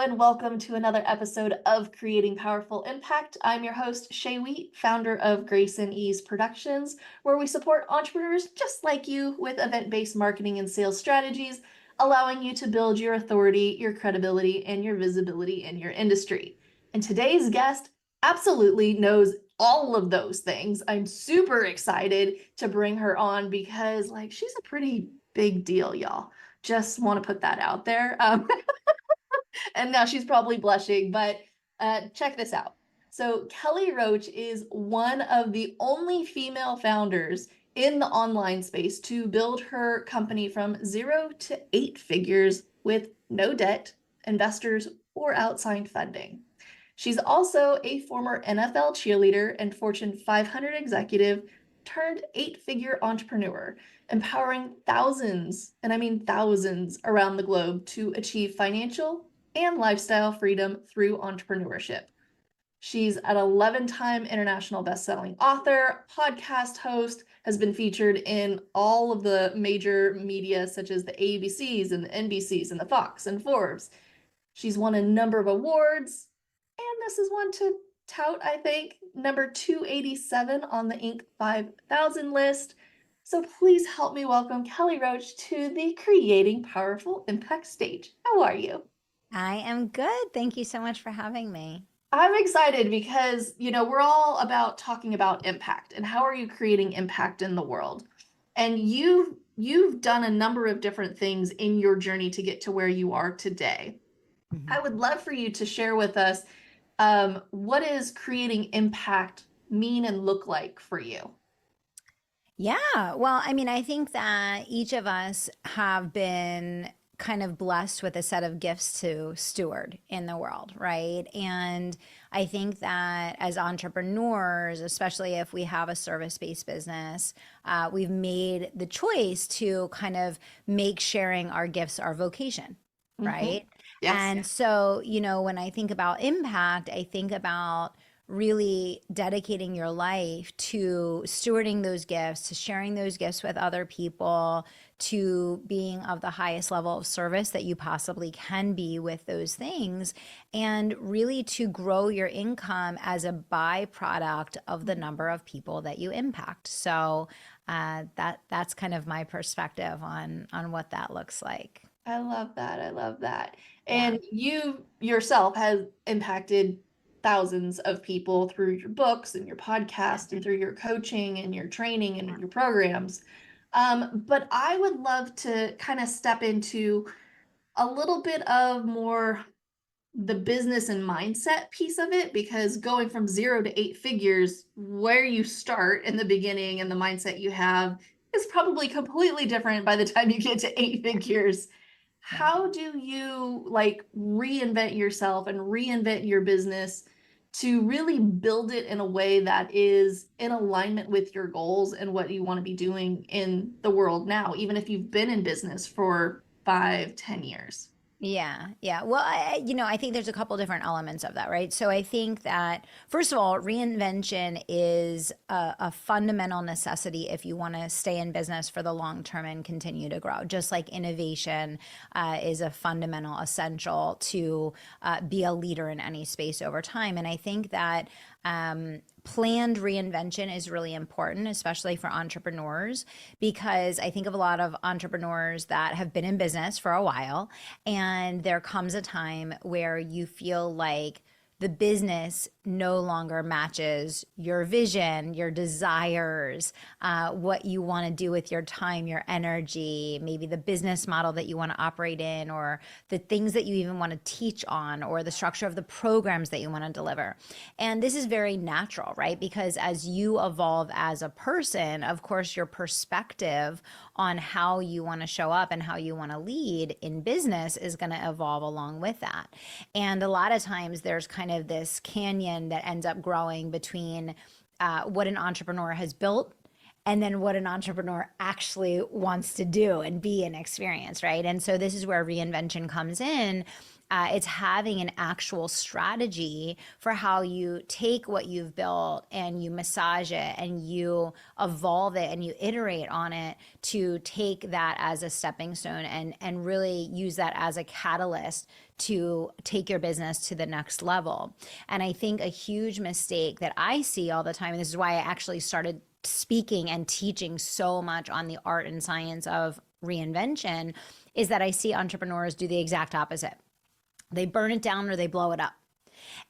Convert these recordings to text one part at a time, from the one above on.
everyone. Welcome to another episode of Creating Powerful Impact. I'm your host, Shay Wheat, founder of Grace and Ease Productions, where we support entrepreneurs just like you with event-based marketing and sales strategies, allowing you to build your authority, your credibility, and your visibility in your industry. And today's guest absolutely knows all of those things. I'm super excited to bring her on because, she's a pretty big deal, y'all. Just want to put that out there. And now she's probably blushing, but check this out. So Kelly Roach is one of the only female founders in the online space to build her company from 0 to 8 figures with no debt, investors, or outside funding. She's also a former NFL cheerleader and Fortune 500 executive turned 8-figure entrepreneur, empowering thousands, and I mean thousands around the globe to achieve financial and lifestyle freedom through entrepreneurship. She's an 11-time international best-selling author, podcast host, has been featured in all of the major media such as the ABCs and the NBCs and the Fox and Forbes. She's won a number of awards, and this is one to tout, I think, number 287 on the Inc. 5000 list. So please help me welcome Kelly Roach to the Creating Powerful Impact stage. How are you? I am good. Thank you so much for having me. I'm excited because, we're all about talking about impact and how are you creating impact in the world. And you've done a number of different things in your journey to get to where you are today. I would love for you to share with us what does creating impact mean and look like for you? Yeah. Well, I think that each of us have been kind of blessed with a set of gifts to steward in the world, right? And I think that as entrepreneurs, especially if we have a service-based business, we've made the choice to kind of make sharing our gifts our vocation, right? Yes. And so, when I think about impact, I think about really dedicating your life to stewarding those gifts, to sharing those gifts with other people, to being of the highest level of service that you possibly can be with those things, and really to grow your income as a byproduct of the number of people that you impact. So that's kind of my perspective on what that looks like. I love that. I love that. Yeah. And you yourself has impacted thousands of people through your books and your podcast and through your coaching and your training and your programs. But I would love to kind of step into a little bit of more the business and mindset piece of it, because going from 0 to 8 figures, where you start in the beginning and the mindset you have is probably completely different by the time you get to 8 figures. Yeah. How do you reinvent yourself and reinvent your business to really build it in a way that is in alignment with your goals and what you want to be doing in the world now, even if you've been in business for 5, 10 years? Yeah, yeah. Well, I think there's a couple different elements of that, right? So I think that first of all, reinvention is a fundamental necessity if you want to stay in business for the long term and continue to grow. Just like innovation is a fundamental essential to be a leader in any space over time. And I think that planned reinvention is really important, especially for entrepreneurs, because I think of a lot of entrepreneurs that have been in business for a while, and there comes a time where you feel like the business no longer matches your vision, your desires, what you want to do with your time, your energy, maybe the business model that you want to operate in, or the things that you even want to teach on, or the structure of the programs that you want to deliver. And this is very natural, right? Because as you evolve as a person, of course, your perspective on how you want to show up and how you want to lead in business is going to evolve along with that. And a lot of times there's kind of this canyon that ends up growing between what an entrepreneur has built and then what an entrepreneur actually wants to do and be and experience, right? And so this is where reinvention comes in. It's having an actual strategy for how you take what you've built and you massage it and you evolve it and you iterate on it to take that as a stepping stone and really use that as a catalyst to take your business to the next level. And I think a huge mistake that I see all the time, and this is why I actually started speaking and teaching so much on the art and science of reinvention, is that I see entrepreneurs do the exact opposite. They burn it down or they blow it up.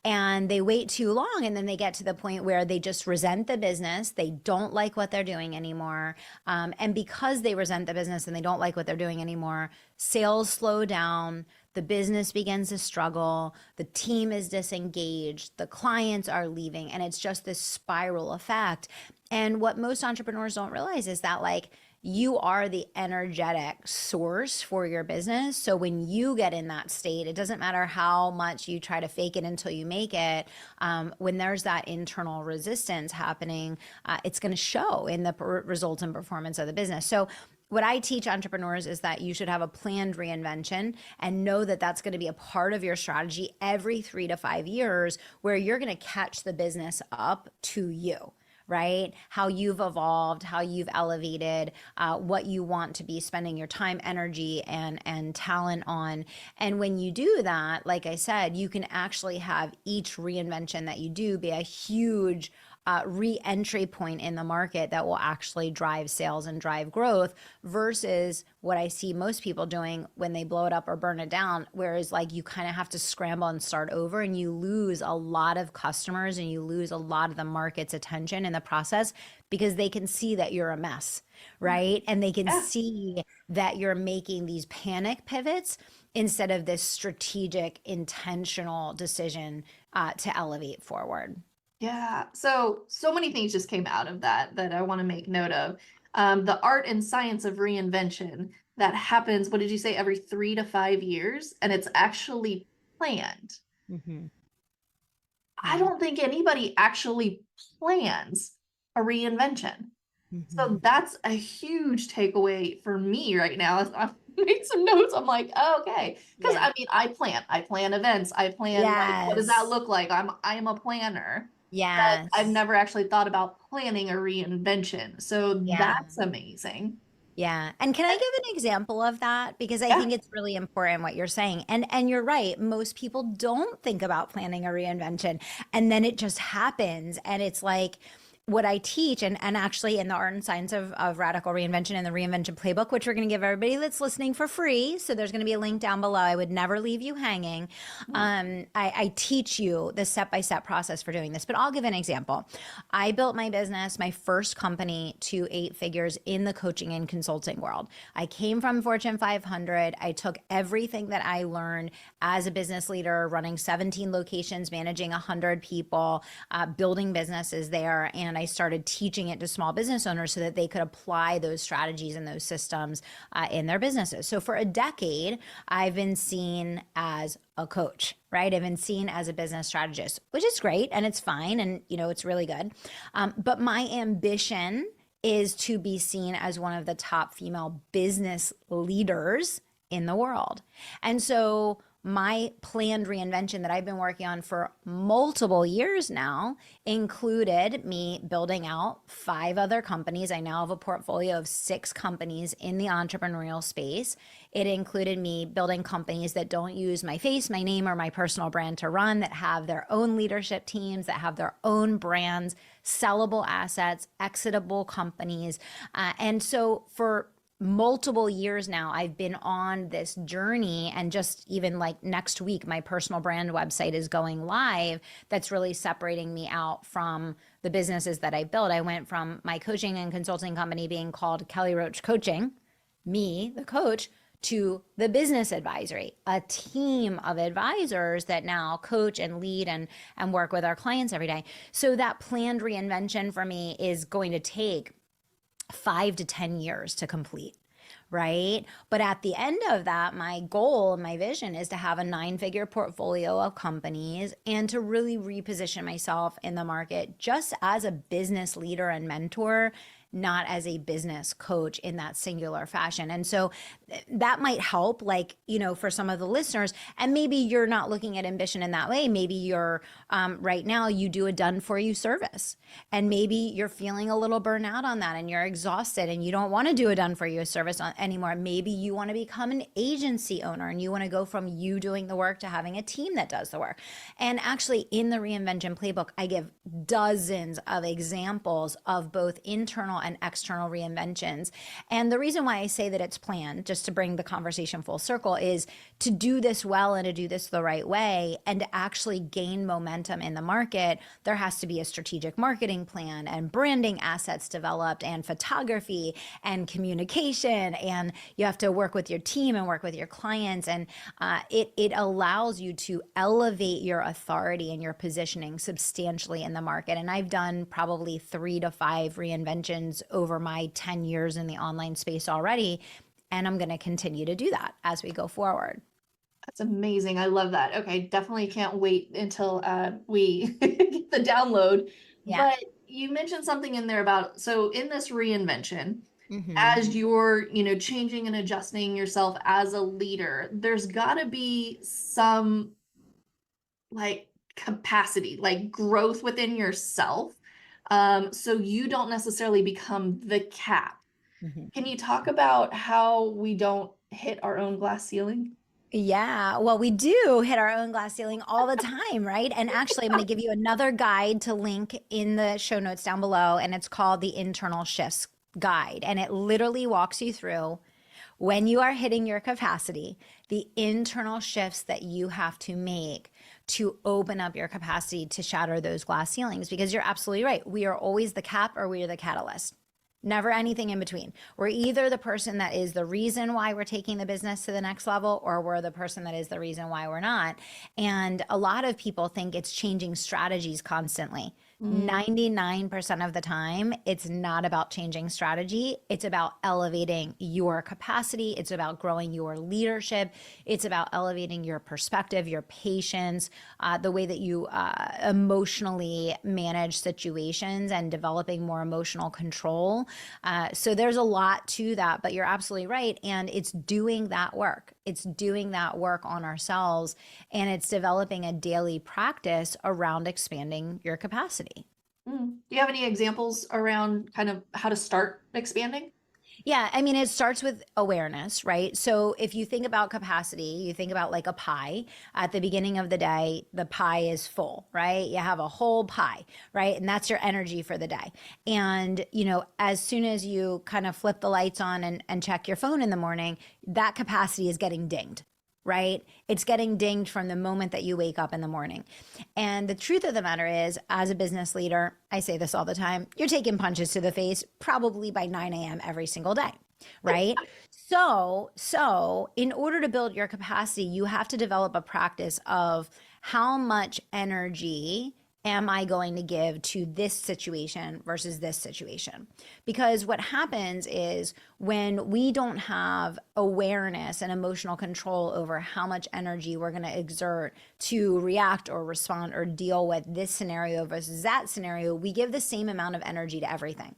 And they wait too long, and then they get to the point where they just resent the business. They don't like what they're doing anymore. And because they resent the business and they don't like what they're doing anymore, sales slow down, the business begins to struggle, the team is disengaged, the clients are leaving, and it's just this spiral effect. And what most entrepreneurs don't realize is that, like, you are the energetic source for your business. So when you get in that state, it doesn't matter how much you try to fake it until you make it. When there's that internal resistance happening, it's going to show in the results and performance of the business. So what I teach entrepreneurs is that you should have a planned reinvention and know that that's going to be a part of your strategy every 3 to 5 years, where you're going to catch the business up to you, right? How you've evolved, how you've elevated, what you want to be spending your time, energy, and talent on. And when you do that, like I said, you can actually have each reinvention that you do be a huge re-entry point in the market that will actually drive sales and drive growth, versus what I see most people doing when they blow it up or burn it down, whereas like you kind of have to scramble and start over, and you lose a lot of customers and you lose a lot of the market's attention in the process, because they can see that you're a mess, right? And they can Yeah. see that you're making these panic pivots instead of this strategic, intentional decision to elevate forward. Yeah. So many things just came out of that I want to make note of. The art and science of reinvention that happens, what did you say, every 3 to 5 years? And it's actually planned. Mm-hmm. I Yeah. don't think anybody actually plans a reinvention. Mm-hmm. So that's a huge takeaway for me right now. I've made some notes. I'm like, oh, okay. Because Yeah. I mean, I plan events. I plan, like, what does that Yes. look like? I'm a planner, but I've Yes. never actually thought about planning a reinvention. So Yeah. that's amazing. Yeah. And can I give an example of that? Because I Yeah. think it's really important what you're saying. And you're right. Most people don't think about planning a reinvention. And then it just happens. And it's like what I teach, and actually in the art and science of radical reinvention and the reinvention playbook, which we're going to give everybody that's listening for free. So there's going to be a link down below. I would never leave you hanging. I teach you the step-by-step process for doing this, but I'll give an example. I built my business, my first company, to 8 figures in the coaching and consulting world. I came from Fortune 500. I took everything that I learned as a business leader, running 17 locations, managing 100 people, building businesses there, and I started teaching it to small business owners so that they could apply those strategies and those systems in their businesses. So for a decade, I've been seen as a coach, right? I've been seen as a business strategist, which is great and it's fine, and it's really good. But my ambition is to be seen as one of the top female business leaders in the world. And so my planned reinvention that I've been working on for multiple years now included me building out 5 other companies. I now have a portfolio of 6 companies in the entrepreneurial space. It included me building companies that don't use my face, my name, or my personal brand to run, that have their own leadership teams, that have their own brands, sellable assets, exitable companies. And so for multiple years now, I've been on this journey, and just even like next week, my personal brand website is going live. That's really separating me out from the businesses that I built. I went from my coaching and consulting company being called Kelly Roach Coaching, me, the coach, to the business advisory, a team of advisors that now coach and lead and work with our clients every day. So that planned reinvention for me is going to take 5 to 10 years to complete, right? But at the end of that, my goal and my vision is to have a 9-figure portfolio of companies and to really reposition myself in the market just as a business leader and mentor, not as a business coach in that singular fashion. And so that might help, like, for some of the listeners. And maybe you're not looking at ambition in that way. Maybe you're right now you do a done for you service, and maybe you're feeling a little burnout on that and you're exhausted and you don't want to do a done for you service anymore. Maybe you want to become an agency owner and you want to go from you doing the work to having a team that does the work. And actually, in the Reinvention Playbook, I give dozens of examples of both internal and external reinventions. And the reason why I say that it's planned, just to bring the conversation full circle, is to do this well and to do this the right way and to actually gain momentum in the market. There has to be a strategic marketing plan and branding assets developed and photography and communication. And you have to work with your team and work with your clients. And it allows you to elevate your authority and your positioning substantially in the market. And I've done probably 3 to 5 reinventions over my 10 years in the online space already. And I'm going to continue to do that as we go forward. That's amazing. I love that. Okay, definitely can't wait until we get the download. Yeah. But you mentioned something in there about, so in this reinvention, Mm-hmm. as you're, changing and adjusting yourself as a leader, there's got to be some like capacity, like growth within yourself. So you don't necessarily become the cap. Mm-hmm. Can you talk about how we don't hit our own glass ceiling? Yeah, well, we do hit our own glass ceiling all the time, right? And actually, I'm going to give you another guide to link in the show notes down below, and it's called the Internal Shifts Guide. And it literally walks you through when you are hitting your capacity, the internal shifts that you have to make to open up your capacity to shatter those glass ceilings. Because you're absolutely right. We are always the cap or we are the catalyst. Never anything in between. We're either the person that is the reason why we're taking the business to the next level, or we're the person that is the reason why we're not. And a lot of people think it's changing strategies constantly. 99% of the time, it's not about changing strategy. It's about elevating your capacity. It's about growing your leadership. It's about elevating your perspective, your patience, the way that you emotionally manage situations and developing more emotional control. So there's a lot to that, but you're absolutely right. And it's doing that work. It's doing that work on ourselves, and it's developing a daily practice around expanding your capacity. Do you have any examples around kind of how to start expanding? Yeah, I mean, it starts with awareness, right? So if you think about capacity, you think about like a pie. At the beginning of the day, the pie is full, right? You have a whole pie, right? And that's your energy for the day. And, as soon as you kind of flip the lights on and check your phone in the morning, that capacity is getting dinged, right? It's getting dinged from the moment that you wake up in the morning. And the truth of the matter is, as a business leader, I say this all the time, you're taking punches to the face probably by 9 a.m. every single day, right? So in order to build your capacity, you have to develop a practice of how much energy am I going to give to this situation versus this situation? Because what happens is when we don't have awareness and emotional control over how much energy we're going to exert to react or respond or deal with this scenario versus that scenario, we give the same amount of energy to everything.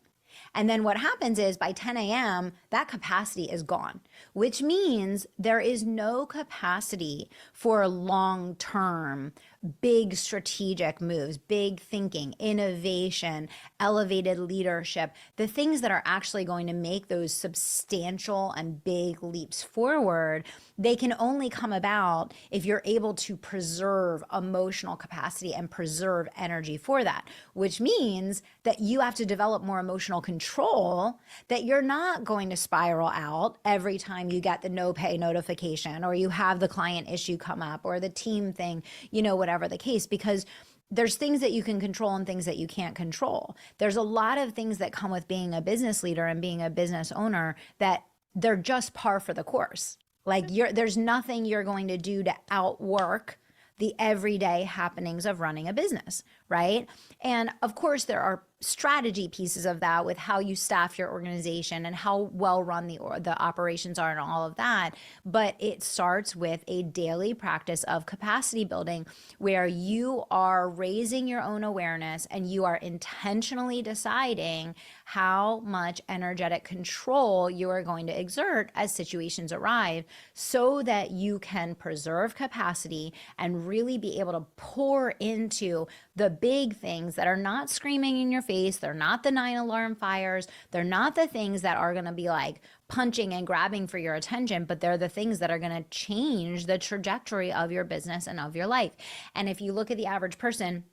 And then what happens is by 10 a.m., that capacity is gone, which means there is no capacity for long-term, big strategic moves, big thinking, innovation, elevated leadership, the things that are actually going to make those substantial and big leaps forward. They can only come about if you're able to preserve emotional capacity and preserve energy for that, which means that you have to develop more emotional control, that you're not going to spiral out every time you get the no pay notification or you have the client issue come up or the team thing, whatever the case, because there's things that you can control and things that you can't control. There's a lot of things that come with being a business leader and being a business owner that they're just par for the course. Like there's nothing you're going to do to outwork the everyday happenings of running a business, right? And of course, there are strategy pieces of that with how you staff your organization and how well run the operations are and all of that. But it starts with a daily practice of capacity building where you are raising your own awareness and you are intentionally deciding how much energetic control you are going to exert as situations arrive so that you can preserve capacity and really be able to pour into the big things that are not screaming in your face. They're not the 9 alarm fires. They're not the things that are going to be like punching and grabbing for your attention, but they're the things that are going to change the trajectory of your business and of your life. And if you look at the average person,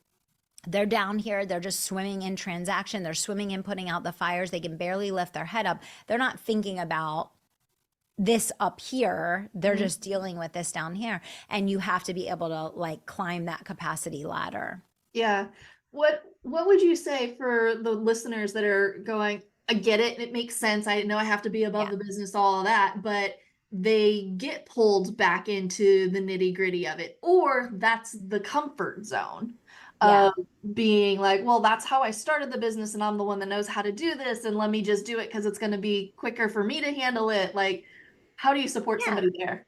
they're down here, they're just swimming in transaction, they're swimming in putting out the fires, they can barely lift their head up. They're not thinking about this up here, they're just dealing with this down here. And you have to be able to like climb that capacity ladder. Yeah. What would you say for the listeners that are going, I get it, it makes sense. I know I have to be above Yeah. the business, all of that, but they get pulled back into the nitty-gritty of it, or that's the comfort zone Yeah. of being like, well, that's how I started the business and I'm the one that knows how to do this, and let me just do it because it's going to be quicker for me to handle it. Like, how do you support Yeah. somebody there?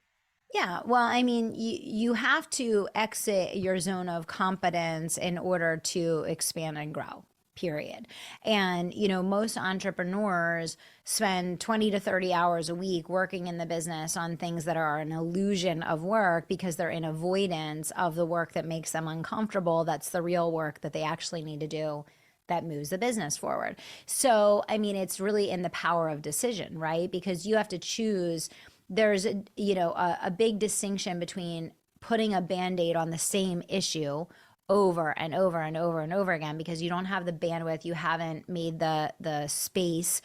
Yeah, well, I mean, you have to exit your zone of competence in order to expand and grow, period. And, most entrepreneurs spend 20 to 30 hours a week working in the business on things that are an illusion of work because they're in avoidance of the work that makes them uncomfortable. That's the real work that they actually need to do that moves the business forward. So, I mean, it's really in the power of decision, right? Because you have to choose. There's a big distinction between putting a band-aid on the same issue over and over and over and over again because you don't have the bandwidth, you haven't made the space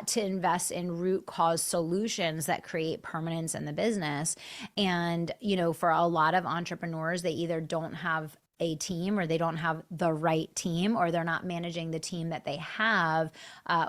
to invest in root cause solutions that create permanence in the business. And for a lot of entrepreneurs, they either don't have a team or they don't have the right team or they're not managing the team that they have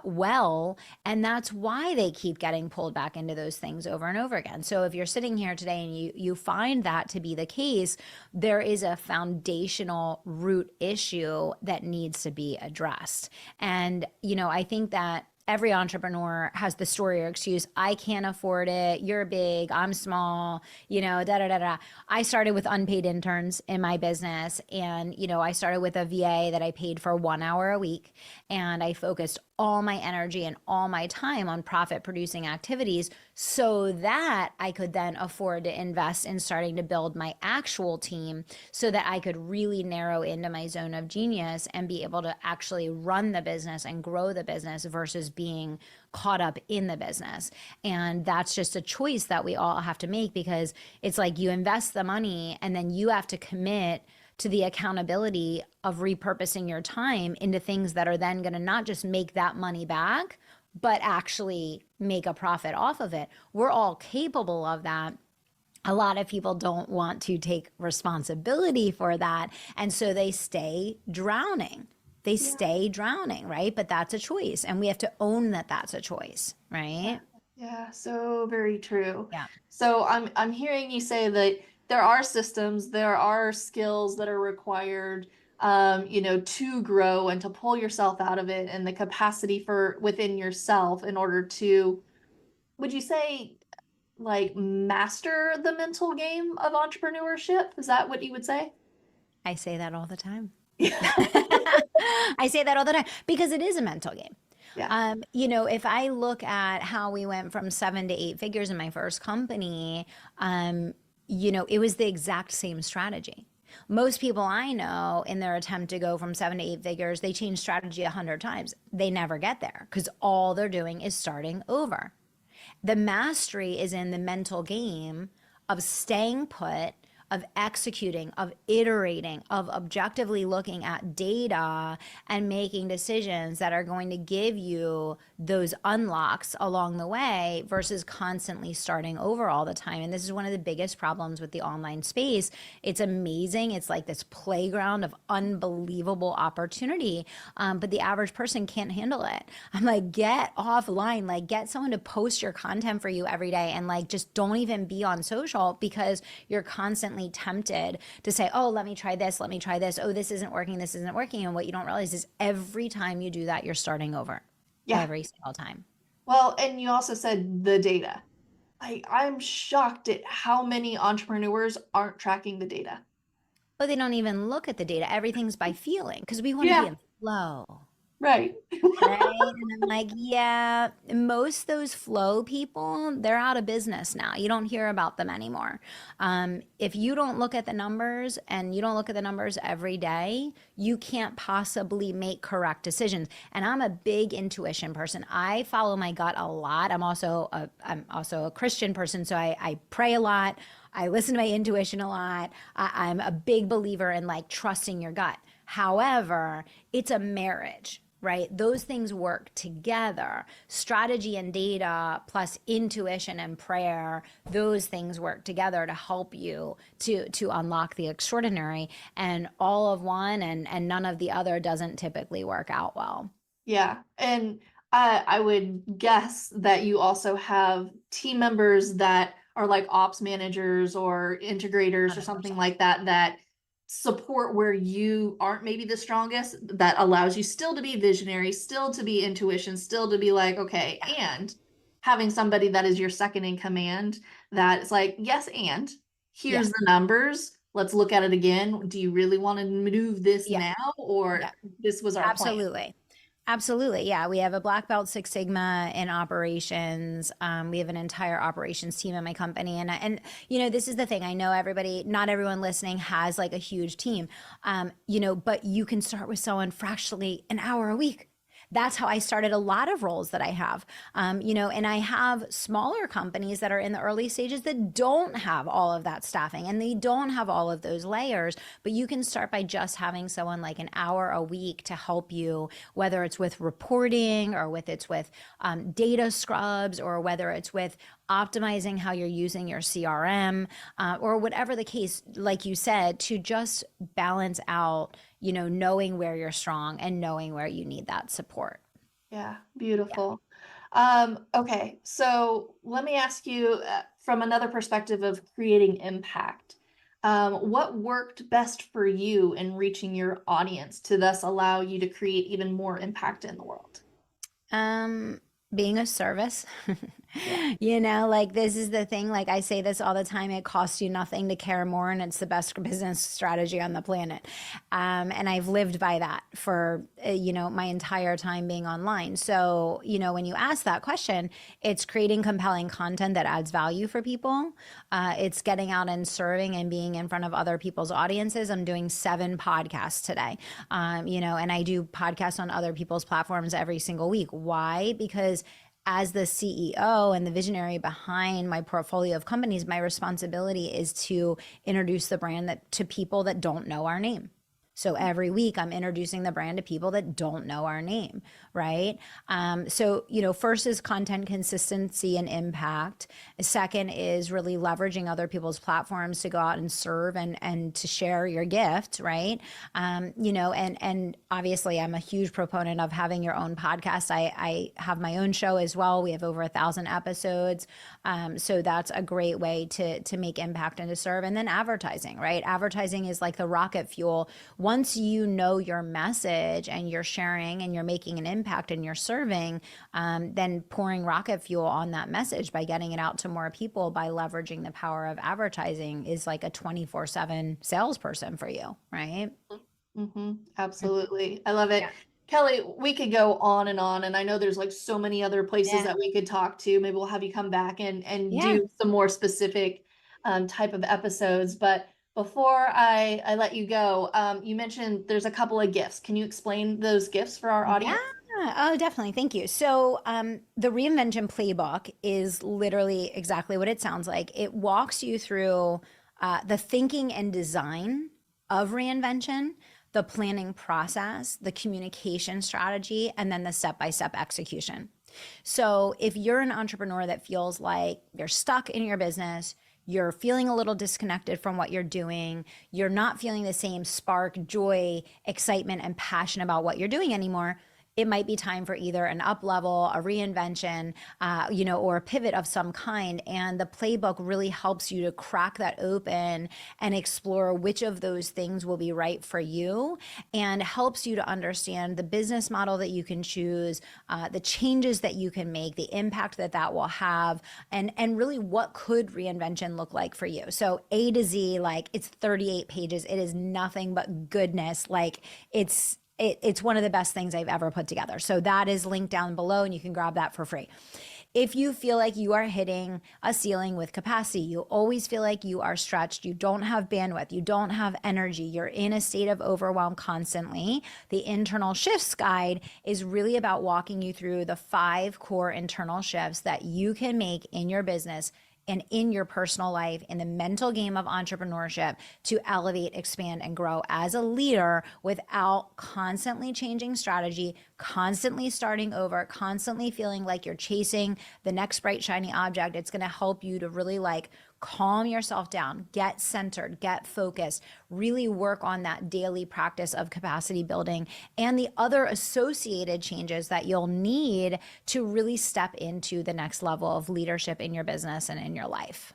well. And that's why they keep getting pulled back into those things over and over again. So if you're sitting here today and you find that to be the case, there is a foundational root issue that needs to be addressed. And, I think that every entrepreneur has the story or excuse, I can't afford it, you're big, I'm small, da da da da. I started with unpaid interns in my business. And, I started with a VA that I paid for 1 hour a week. And I focused all my energy and all my time on profit producing activities so that I could then afford to invest in starting to build my actual team so that I could really narrow into my zone of genius and be able to actually run the business and grow the business versus being caught up in the business. And that's just a choice that we all have to make because it's like you invest the money and then you have to commit to the accountability of repurposing your time into things that are then going to not just make that money back, but actually make a profit off of it. We're all capable of that. A lot of people don't want to take responsibility for that. And so they stay drowning. They stay drowning, right? But that's a choice. And we have to own that that's a choice, right? Yeah, so very true. Yeah. So I'm hearing you say that there are systems, there are skills that are required, to grow and to pull yourself out of it, and the capacity for within yourself in order to, would you say, like master the mental game of entrepreneurship? Is that what you would say? I say that all the time. Yeah. I say that all the time because it is a mental game. Yeah. If I look at how we went from 7 to 8 figures in my first company, it was the exact same strategy. Most people I know in their attempt to go from 7 to 8 figures, they change strategy 100 times. They never get there because all they're doing is starting over. The mastery is in the mental game of staying put, of executing, of iterating, of objectively looking at data and making decisions that are going to give you those unlocks along the way versus constantly starting over all the time. And this is one of the biggest problems with the online space. It's amazing. It's like this playground of unbelievable opportunity. But the average person can't handle it. I'm like, get offline, like get someone to post your content for you every day and like just don't even be on social because you're constantly constantly tempted to say, oh, let me try this, let me try this. Oh, this isn't working, this isn't working. And what you don't realize is every time you do that, you're starting over Yeah. every single time. Well, and you also said the data. I'm shocked at how many entrepreneurs aren't tracking the data. But they don't even look at the data. Everything's by feeling because we want to be Yeah, in flow. right. Right. And I'm like, yeah, most those flow people, they're out of business now. You don't hear about them anymore. If you don't look at the numbers and you don't look at the numbers every day, you can't possibly make correct decisions. And I'm a big intuition person. I follow my gut a lot. I'm also a Christian person, so I pray a lot. I listen to my intuition a lot. I'm a big believer in like trusting your gut. However, it's a marriage, right? Those things work together. Strategy and data plus intuition and prayer, those things work together to help you to unlock the extraordinary. And all of one and none of the other doesn't typically work out well. Yeah. And I would guess that you also have team members that are like ops managers or integrators or something 100%. like that that support where you aren't maybe the strongest, that allows you still to be visionary, still to be intuition, still to be like, okay, Yeah. and having somebody that is your second in command that is like, yes, and Yeah. here's the numbers. Let's look at it again. Do you really want to move this Yeah. now, or Yeah. this was our plan? Absolutely. Absolutely. Yeah. We have a black belt Six Sigma in operations. We have an entire operations team in my company. And this is the thing. I know everybody, not everyone listening has like a huge team, but you can start with someone fractionally an hour a week. That's how I started a lot of roles that I have. And I have smaller companies that are in the early stages that don't have all of that staffing and they don't have all of those layers. But you can start by just having someone like an hour a week to help you, whether it's with reporting or with data scrubs, or whether it's with optimizing how you're using your CRM, or whatever the case, like you said, to just balance out, knowing where you're strong and knowing where you need that support. Yeah, Yeah. beautiful. Okay, so let me ask you from another perspective of creating impact. What worked best for you in reaching your audience to thus allow you to create even more impact in the world? Um, Being a service. Yeah. Like this is the thing. Like I say this all the time, it costs you nothing to care more, and it's the best business strategy on the planet. And I've lived by that for, my entire time being online. So, when you ask that question, it's creating compelling content that adds value for people. It's getting out and serving and being in front of other people's audiences. I'm doing 7 podcasts today, and I do podcasts on other people's platforms every single week. Why? Because as the CEO and the visionary behind my portfolio of companies, my responsibility is to introduce the brand to people that don't know our name. So every week I'm introducing the brand to people that don't know our name, right? So, first is content consistency and impact. Second is really leveraging other people's platforms to go out and serve and to share your gift, right? And obviously I'm a huge proponent of having your own podcast. I have my own show as well. We have over 1,000 episodes. So that's a great way to make impact and to serve. And then advertising, right? Advertising is like the rocket fuel. Once you know your message and you're sharing and you're making an impact and you're serving, then pouring rocket fuel on that message by getting it out to more people by leveraging the power of advertising is like a 24/7 salesperson for you, right? Absolutely. I love it. Yeah. Kelly, we could go on, and I know there's like so many other places Yeah. that we could talk to. Maybe we'll have you come back and Yeah. do some more specific type of episodes. But before I let you go, you mentioned there's a couple of gifts. Can you explain those gifts for our Yeah. audience? Oh, definitely. Thank you. So, the reinvention playbook is literally exactly what it sounds like. It walks you through the thinking and design of reinvention, the planning process, the communication strategy, and then the step by step execution. So, if you're an entrepreneur that feels like you're stuck in your business, you're feeling a little disconnected from what you're doing, you're not feeling the same spark, joy, excitement, and passion about what you're doing anymore, it might be time for either an up level, a reinvention, or a pivot of some kind. And the playbook really helps you to crack that open and explore which of those things will be right for you, and helps you to understand the business model that you can choose, the changes that you can make, the impact that that will have, and really what could reinvention look like for you. So A to Z, like, it's 38 pages. It is nothing but goodness. Like, it's one of the best things I've ever put together. So that is linked down below, and you can grab that for free. If you feel like you are hitting a ceiling with capacity, you always feel like you are stretched, you don't have bandwidth, you don't have energy, you're in a state of overwhelm constantly, the internal shifts guide is really about walking you through the 5 core internal shifts that you can make in your business and in your personal life, in the mental game of entrepreneurship, to elevate, expand, and grow as a leader without constantly changing strategy, constantly starting over, constantly feeling like you're chasing the next bright, shiny object. It's gonna help you to really calm yourself down, get centered, get focused, really work on that daily practice of capacity building and the other associated changes that you'll need to really step into the next level of leadership in your business and in your life.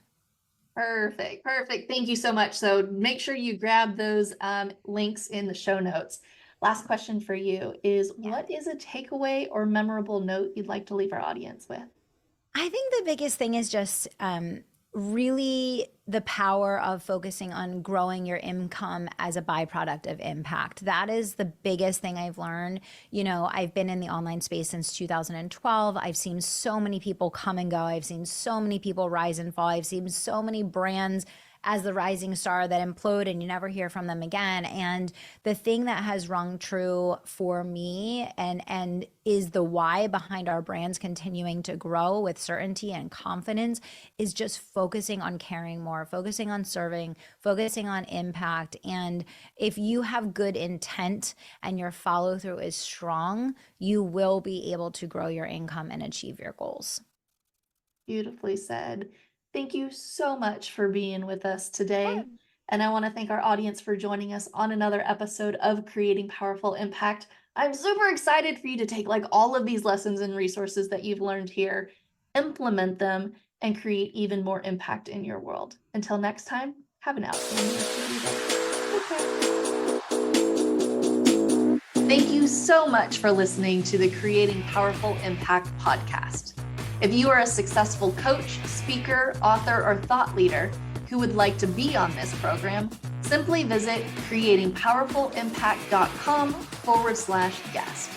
Perfect. Thank you so much. So make sure you grab those links in the show notes. Last question for you is, what is a takeaway or memorable note you'd like to leave our audience with? I think the biggest thing is just really the power of focusing on growing your income as a byproduct of impact. That is the biggest thing I've learned. I've been in the online space since 2012. I've seen so many people come and go. I've seen so many people rise and fall. I've seen so many brands as the rising star that implode and you never hear from them again. And the thing that has rung true for me and is the why behind our brands continuing to grow with certainty and confidence is just focusing on caring more, focusing on serving, focusing on impact. And if you have good intent and your follow through is strong, you will be able to grow your income and achieve your goals. Beautifully said. Thank you so much for being with us today. And I want to thank our audience for joining us on another episode of Creating Powerful Impact. I'm super excited for you to take all of these lessons and resources that you've learned here, implement them, and create even more impact in your world. Until next time, have an outstanding day. Thank you so much for listening to the Creating Powerful Impact podcast. If you are a successful coach, speaker, author, or thought leader who would like to be on this program, simply visit creatingpowerfulimpact.com/guest.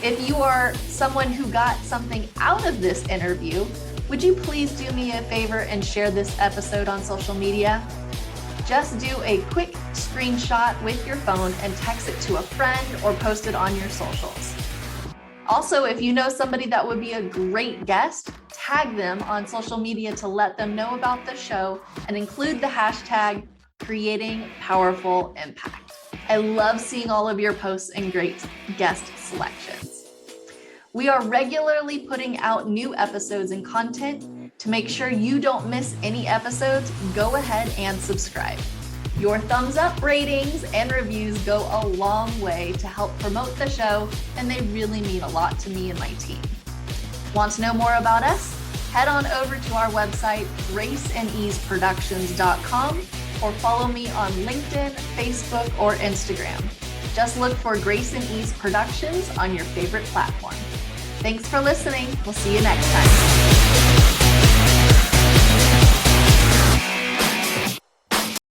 If you are someone who got something out of this interview, would you please do me a favor and share this episode on social media? Just do a quick screenshot with your phone and text it to a friend or post it on your socials. Also, if you know somebody that would be a great guest, tag them on social media to let them know about the show and include the hashtag Creating Powerful Impact. I love seeing all of your posts and great guest selections. We are regularly putting out new episodes and content. To make sure you don't miss any episodes, go ahead and subscribe. Your thumbs up, ratings, and reviews go a long way to help promote the show, and they really mean a lot to me and my team. Want to know more about us? Head on over to our website, graceandeaseproductions.com, or follow me on LinkedIn, Facebook, or Instagram. Just look for Grace and Ease Productions on your favorite platform. Thanks for listening. We'll see you next time.